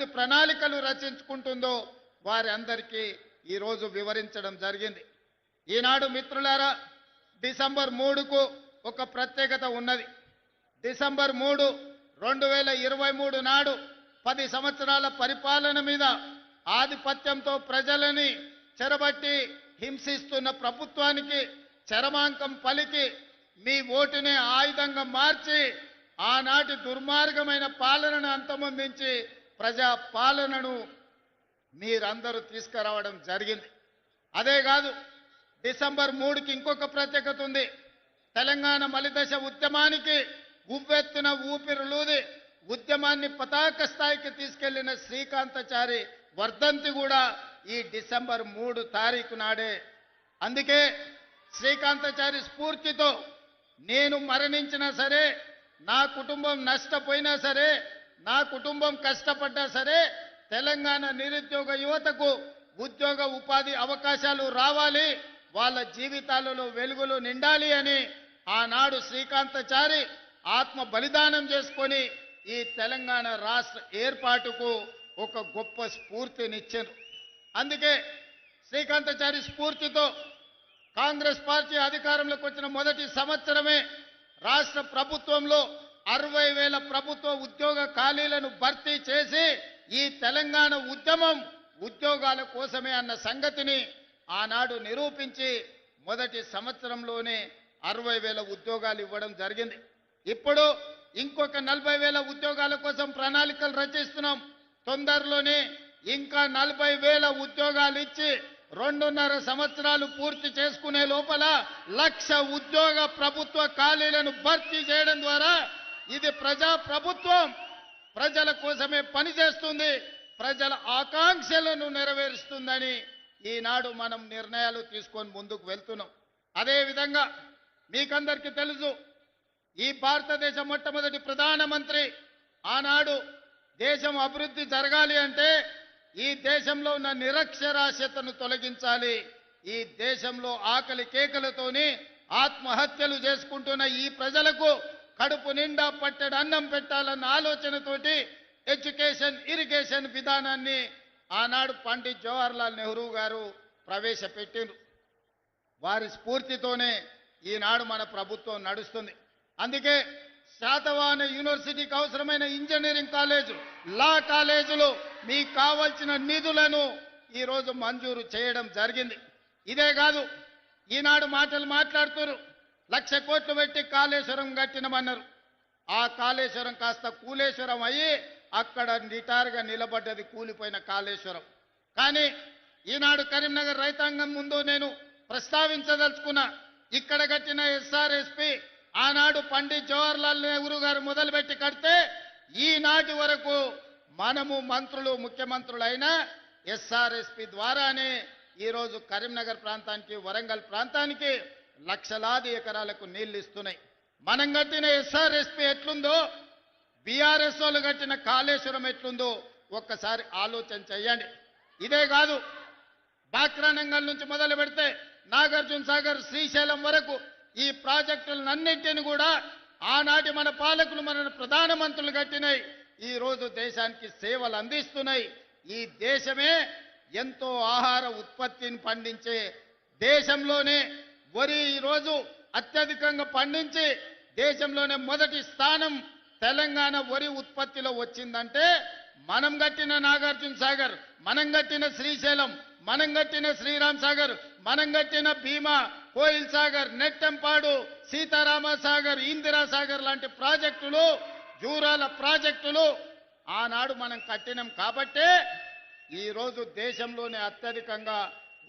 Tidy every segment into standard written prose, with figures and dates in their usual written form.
అభివృద్ధి ప్రణాళికలు రచించుకుంటుందో వారి అందరికీ ఈరోజు వివరించడం జరిగింది. ఈనాడు మిత్రులారా, డిసెంబర్ 3కు ఒక ప్రత్యేకత ఉన్నది. డిసెంబర్ 3, 2023 నాడు 10 సంవత్సరాల పరిపాలన మీద ఆధిపత్యంతో ప్రజలని చెరబట్టి హింసిస్తున్న ప్రభుత్వానికి చరమాంకం పలికి మీ ఓటునే ఆయుధంగా మార్చి ఆనాటి దుర్మార్గమైన పాలనను అంతమొందించి ప్రజా పాలనను మీరందరూ తీసుకురావడం జరిగింది. అదే కాదు, డిసెంబర్ 3కి ఇంకొక ప్రత్యేకత ఉంది. తెలంగాణ మలిదశ ఉద్యమానికి ఉవ్వెత్తున ఊపిరులూది ఉద్యమాన్ని పతాక స్థాయికి తీసుకెళ్లిన శ్రీకాంతాచారి వర్ధంతి కూడా ఈ డిసెంబర్ 3 తారీఖు నాడే. అందుకే శ్రీకాంతాచారి స్ఫూర్తితో నేను మరణించినా సరే, నా కుటుంబం నష్టపోయినా సరే, నా కుటుంబం కష్టపడ్డా సరే, తెలంగాణ నిరుద్యోగ యువతకు ఉద్యోగ ఉపాధి అవకాశాలు రావాలి, వాళ్ళ జీవితాలలో వెలుగులు నిండాలి అని ఆనాడు శ్రీకాంతాచారి ఆత్మ బలిదానం చేసుకొని ఈ తెలంగాణ రాష్ట్ర ఏర్పాటుకు ఒక గొప్ప స్ఫూర్తినిచ్చారు. అందుకే శ్రీకాంతాచారి స్ఫూర్తితో కాంగ్రెస్ పార్టీ అధికారంలోకి వచ్చిన మొదటి సంవత్సరమే రాష్ట్ర ప్రభుత్వంలో 60,000 ప్రభుత్వ ఉద్యోగ ఖాళీలను భర్తీ చేసి ఈ తెలంగాణ ఉద్యమం ఉద్యోగాల కోసమే అన్న సంగతిని ఆనాడు నిరూపించి మొదటి సంవత్సరంలోనే 60,000 ఉద్యోగాలు ఇవ్వడం జరిగింది. ఇప్పుడు ఇంకొక 40,000 ఉద్యోగాల కోసం ప్రణాళికలు రచిస్తున్నాం. తొందరలోనే ఇంకా 40,000 ఉద్యోగాలు ఇచ్చి 2.5 సంవత్సరాలు పూర్తి చేసుకునే లోపల 1,00,000 ఉద్యోగ ప్రభుత్వ ఖాళీలను భర్తీ చేయడం ద్వారా ఇది ప్రజా ప్రభుత్వం ప్రజల కోసమే పనిచేస్తుంది, ప్రజల ఆకాంక్షలను నెరవేరుస్తుందని ఈనాడు మనం నిర్ణయాలు తీసుకొని ముందుకు వెళ్తున్నాం. అదేవిధంగా మీకందరికీ తెలుసు, ఈ భారతదేశ మొట్టమొదటి ప్రధానమంత్రి ఆనాడు దేశం అభివృద్ధి జరగాలి అంటే ఈ దేశంలో ఉన్న నిరక్షరాస్యతను తొలగించాలి, ఈ దేశంలో ఆకలి కేకలతోని ఆత్మహత్యలు చేసుకుంటున్న ఈ ప్రజలకు కడుపు నిండా పట్టెడు అన్నం పెట్టాలన్న ఆలోచనతోటి ఎడ్యుకేషన్ ఇరిగేషన్ విధానాన్ని ఆనాడు పండిత్ జవహర్లాల్ నెహ్రూ గారు ప్రవేశపెట్టిండ్రు. వారి స్ఫూర్తితోనే ఈనాడు మన ప్రభుత్వం నడుస్తుంది. అందుకే శాతవాహన యూనివర్సిటీకి అవసరమైన ఇంజనీరింగ్ కాలేజు, లా కాలేజీలు మీకు కావాల్సిన నిధులను ఈరోజు మంజూరు చేయడం జరిగింది. ఇదే కాదు, ఈనాడు మాటలు మాట్లాడుతున్నారు, 1,00,000 కోట్లు పెట్టి కాళేశ్వరం కట్టినమన్నారు. ఆ కాళేశ్వరం కాస్త కూలేశ్వరం అయ్యి అక్కడ నిటారుగా నిలబడ్డది కూలిపోయిన కాళేశ్వరం. కానీ ఈనాడు కరీంనగర్ రైతాంగం ముందు నేను ప్రస్తావించదలుచుకున్నా, ఇక్కడ కట్టిన ఎస్ఆర్ఎస్పి ఆనాడు పండిత్ జవహర్లాల్ నెహ్రూ గారు మొదలుపెట్టి కడితే ఈనాటి వరకు మనము మంత్రులు ముఖ్యమంత్రులైన ఎస్ఆర్ఎస్పి ద్వారానే ఈరోజు కరీంనగర్ ప్రాంతానికి వరంగల్ ప్రాంతానికి లక్షలాది ఎకరాలకు నీళ్లు ఇస్తున్నాయి. మనం కట్టిన ఎస్ఆర్ఎస్పి ఎట్లుందో, బీఆర్ఎస్ వాళ్ళు కట్టిన కాళేశ్వరం ఎట్లుందో ఒక్కసారి ఆలోచన చేయండి. ఇదే కాదు, బాక్రానంగల్ నుంచి మొదలు పెడితే నాగార్జున సాగర్ శ్రీశైలం వరకు ఈ ప్రాజెక్టులన్నింటినీ కూడా ఆనాటి మన పాలకులు మన ప్రధానమంత్రులు కట్టినాయి. ఈ రోజు దేశానికి సేవలు అందిస్తున్నాయి. ఈ దేశమే ఎంతో ఆహార ఉత్పత్తిని పండించే దేశంలోనే వరి ఈరోజు అత్యధికంగా పండించి దేశంలోనే మొదటి స్థానం తెలంగాణ వరి ఉత్పత్తిలో వచ్చిందంటే మనం కట్టిన నాగార్జున సాగర్, మనం కట్టిన శ్రీశైలం, మనం కట్టిన శ్రీరామ్ సాగర్, మనం కట్టిన భీమా, కోయిల్ సాగర్, నెట్టెంపాడు, సీతారామ సాగర్, ఇందిరా సాగర్ లాంటి ప్రాజెక్టులు, జూరాల ప్రాజెక్టులు ఆనాడు మనం కట్టినాం కాబట్టే ఈరోజు దేశంలోనే అత్యధికంగా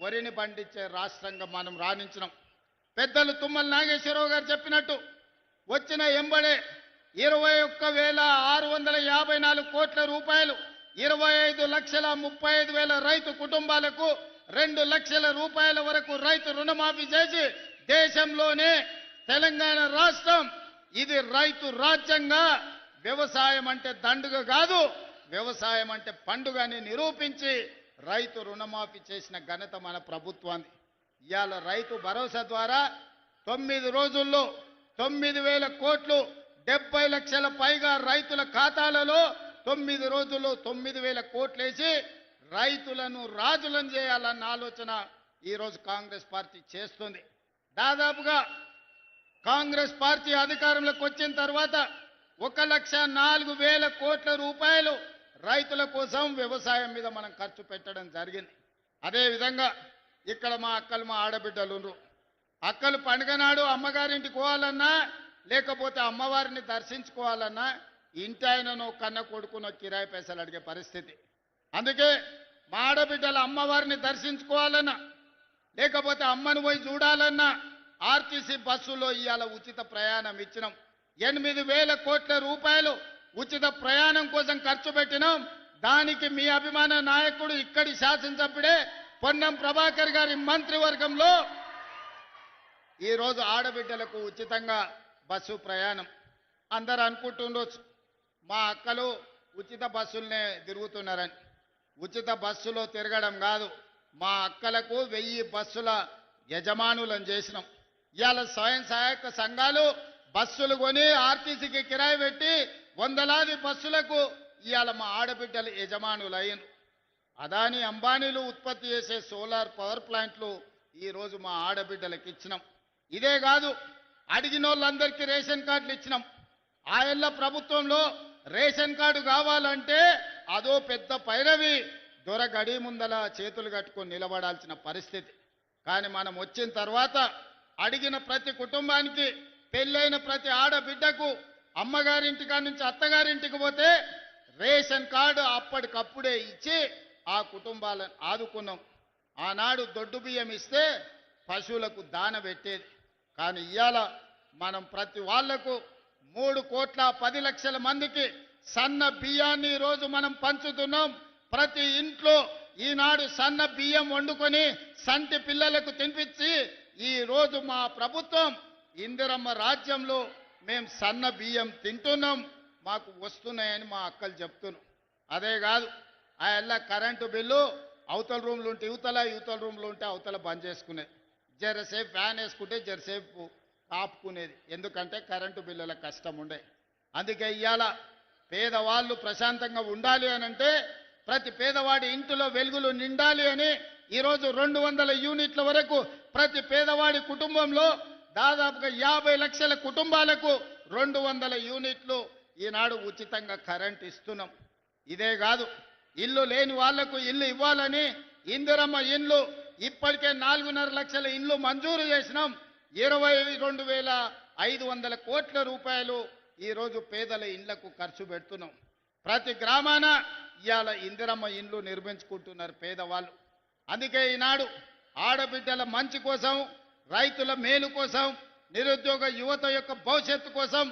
వరిని పండించే రాష్ట్రంగా మనం రాణించినాం. పెద్దలు తుమ్మల నాగేశ్వరరావు గారు చెప్పినట్టు వచ్చిన ఎంబడే 21,654 కోట్ల రూపాయలు 25,35,000 రైతు కుటుంబాలకు 2 లక్షల రూపాయల వరకు రైతు రుణమాఫీ చేసి దేశంలోనే తెలంగాణ రాష్ట్రం ఇది రైతు రాజ్యంగా, వ్యవసాయం అంటే దండుగ కాదు, వ్యవసాయం అంటే పండుగ అని నిరూపించి రైతు రుణమాఫీ చేసిన ఘనత మన ప్రభుత్వాన్ని. ఇవాళ రైతు భరోసా ద్వారా 9 రోజుల్లో 9,000 కోట్లు 70 లక్షల పైగా రైతుల ఖాతాలలో 9 రోజుల్లో 9,000 కోట్లేసి రైతులను రాజులను చేయాలన్న ఆలోచన ఈరోజు కాంగ్రెస్ పార్టీ చేస్తుంది. దాదాపుగా కాంగ్రెస్ పార్టీ అధికారంలోకి వచ్చిన తర్వాత 1,04,000 కోట్ల రూపాయలు రైతుల కోసం వ్యవసాయం మీద మనం ఖర్చు పెట్టడం జరిగింది. అదేవిధంగా ఇక్కడ మా అక్కలు మా ఆడబిడ్డలు ఉన్నారు. అక్కలు పండుగ నాడు అమ్మగారింటికి పోవాలన్నా లేకపోతే అమ్మవారిని దర్శించుకోవాలన్నా ఇంటి ఆయనను కన్న కొడుకునో కిరాయి పైసలు అడిగే పరిస్థితి. అందుకే మా ఆడబిడ్డల అమ్మవారిని దర్శించుకోవాలన్నా లేకపోతే అమ్మను పోయి చూడాలన్నా ఆర్టీసీ బస్సులో ఇవాళ ఉచిత ప్రయాణం ఇచ్చినాం. 8,000 కోట్ల రూపాయలు ఉచిత ప్రయాణం కోసం ఖర్చు పెట్టినాం. దానికి మీ అభిమాన నాయకుడు ఇక్కడి శాసనసభ్యుడే పొన్నం ప్రభాకర్ గారి మంత్రివర్గంలో ఈరోజు ఆడబిడ్డలకు ఉచితంగా బస్సు ప్రయాణం. అందరూ అనుకుంటుండొచ్చు మా అక్కలు ఉచిత బస్సులనే తిరుగుతున్నారని. ఉచిత బస్సులో తిరగడం కాదు, మా అక్కలకు 1000 బస్సుల యజమానులను చేసినాం. ఇవాళ స్వయం సహాయక సంఘాలు బస్సులు కొని ఆర్టీసీకి కిరాయి పెట్టి వందలాది బస్సులకు ఇవాళ మా ఆడబిడ్డలు యజమానులు అయ్యారు. అదాని అంబానీలు ఉత్పత్తి చేసే సోలార్ పవర్ ప్లాంట్లు ఈరోజు మా ఆడబిడ్డలకు ఇచ్చినాం. ఇదే కాదు, అడిగిన వాళ్ళందరికీ రేషన్ కార్డులు ఇచ్చినాం. ఆయల్ల ప్రభుత్వంలో రేషన్ కార్డు కావాలంటే అదో పెద్ద పైరవి, దొరగడి ముందల చేతులు కట్టుకొని నిలబడాల్సిన పరిస్థితి. కానీ మనం వచ్చిన తర్వాత అడిగిన ప్రతి కుటుంబానికి, పెళ్ళైన ప్రతి ఆడబిడ్డకు అమ్మగారింటికా నుంచి అత్తగారింటికి పోతే రేషన్ కార్డు అప్పటికప్పుడే ఇచ్చి ఆ కుటుంబాలను ఆదుకున్నాం. ఆనాడు దొడ్డు బియ్యం ఇస్తే పశువులకు దాన పెట్టేది. కానీ ఇవాళ మనం ప్రతి వాళ్లకు 3,10,00,000 మందికి సన్న బియ్యాన్ని ఈరోజు మనం పంచుతున్నాం. ప్రతి ఇంట్లో ఈనాడు సన్న బియ్యం వండుకొని సంటి పిల్లలకు తినిపించి ఈరోజు మా ప్రభుత్వం ఇందిరమ్మ రాజ్యంలో మేము సన్న బియ్యం తింటున్నాం, మాకు వస్తున్నాయని మా అక్కలు చెప్తున్నాం. అదే కాదు, ఆ ఎల్ల కరెంటు బిల్లు అవతల రూమ్లు ఉంటే యువతల రూమ్లో ఉంటే అవతల బంద్ చేసుకునేది. జరసేపు ఫ్యాన్ వేసుకుంటే జరసేపు ఆపుకునేది. ఎందుకంటే కరెంటు బిల్లుల కష్టం ఉండే. అందుకే ఇవాళ పేదవాళ్ళు ప్రశాంతంగా ఉండాలి అని అంటే ప్రతి పేదవాడి ఇంటిలో వెలుగులు నిండాలి అని ఈరోజు 200 యూనిట్ల వరకు ప్రతి పేదవాడి కుటుంబంలో దాదాపుగా 50 లక్షల కుటుంబాలకు 200 యూనిట్లు ఈనాడు ఉచితంగా కరెంట్ ఇస్తున్నాం. ఇదే కాదు, ఇల్లు లేని వాళ్లకు ఇల్లు ఇవ్వాలని ఇందిరమ్మ ఇండ్లు ఇప్పటికే 4.5 లక్షల ఇండ్లు మంజూరు చేసినాం. 22,500 కోట్ల రూపాయలు ఈరోజు పేదల ఇండ్లకు ఖర్చు పెడుతున్నాం. ప్రతి గ్రామాన ఇవాళ ఇందిరమ్మ ఇండ్లు నిర్మించుకుంటున్నారు పేదవాళ్ళు. అందుకే ఈనాడు ఆడబిడ్డల మంచి కోసం, రైతుల మేలు కోసం, నిరుద్యోగ యువత యొక్క భవిష్యత్తు కోసం